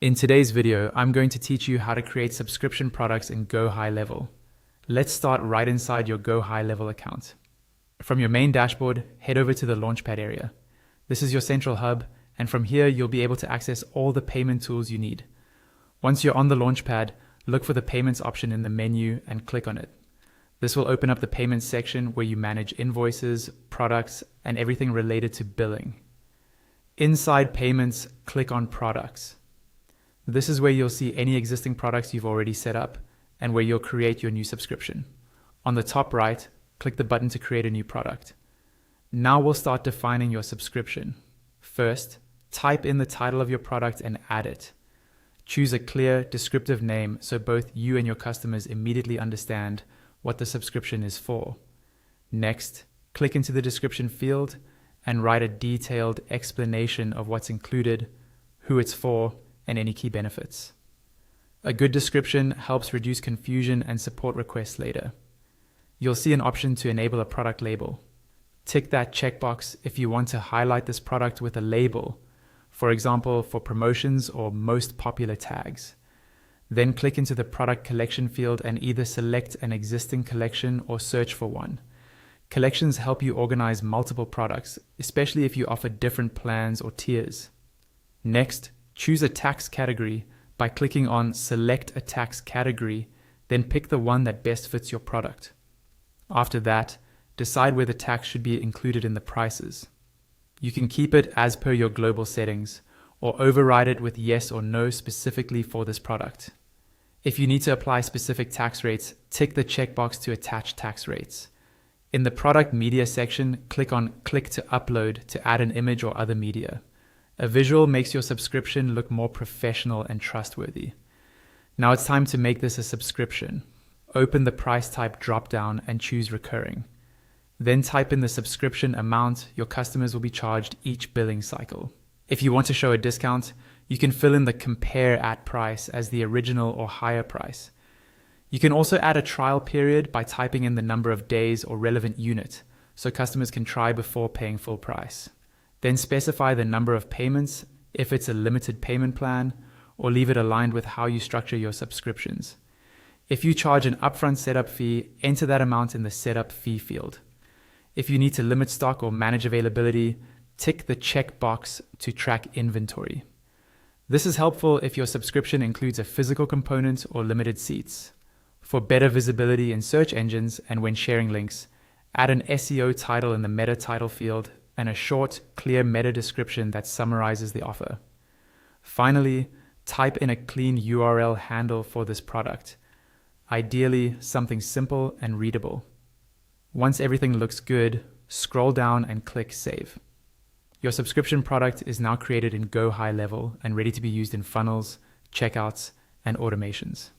In today's video, I'm going to teach you how to create subscription products in GoHighLevel. Let's start right inside your GoHighLevel account. From your main dashboard, head over to the Launchpad area. This is your central hub, and from here you'll be able to access all the payment tools you need. Once you're on the Launchpad, look for the Payments option in the menu and click on it. This will open up the Payments section where you manage invoices, products, and everything related to billing. Inside Payments, click on Products. This is where you'll see any existing products you've already set up and where you'll create your new subscription. On the top right, click the button to create a new product. Now we'll start defining your subscription. First, type in the title of your product and add it. Choose a clear, descriptive name so both you and your customers immediately understand what the subscription is for. Next, click into the description field and write a detailed explanation of what's included, who it's for, and any key benefits. A good description helps reduce confusion and support requests later. You'll see an option to enable a product label. Tick that checkbox if you want to highlight this product with a label, for example, for promotions or most popular tags. Then click into the product collection field and either select an existing collection or search for one. Collections help you organize multiple products, especially if you offer different plans or tiers. Next, choose a tax category by clicking on Select a Tax Category, then pick the one that best fits your product. After that, decide where the tax should be included in the prices. You can keep it as per your global settings, or override it with yes or no specifically for this product. If you need to apply specific tax rates, tick the checkbox to attach tax rates. In the Product Media section, click on Click to Upload to add an image or other media. A visual makes your subscription look more professional and trustworthy. Now it's time to make this a subscription. Open the price type dropdown and choose recurring. Then type in the subscription amount your customers will be charged each billing cycle. If you want to show a discount, you can fill in the compare at price as the original or higher price. You can also add a trial period by typing in the number of days or relevant unit, so customers can try before paying full price. Then specify the number of payments, if it's a limited payment plan, or leave it aligned with how you structure your subscriptions. If you charge an upfront setup fee, enter that amount in the setup fee field. If you need to limit stock or manage availability, tick the check box to track inventory. This is helpful if your subscription includes a physical component or limited seats. For better visibility in search engines and when sharing links, add an SEO title in the meta title field and a short, clear meta description that summarizes the offer. Finally, type in a clean URL handle for this product. Ideally, something simple and readable. Once everything looks good, scroll down and click Save. Your subscription product is now created in GoHighLevel and ready to be used in funnels, checkouts, and automations.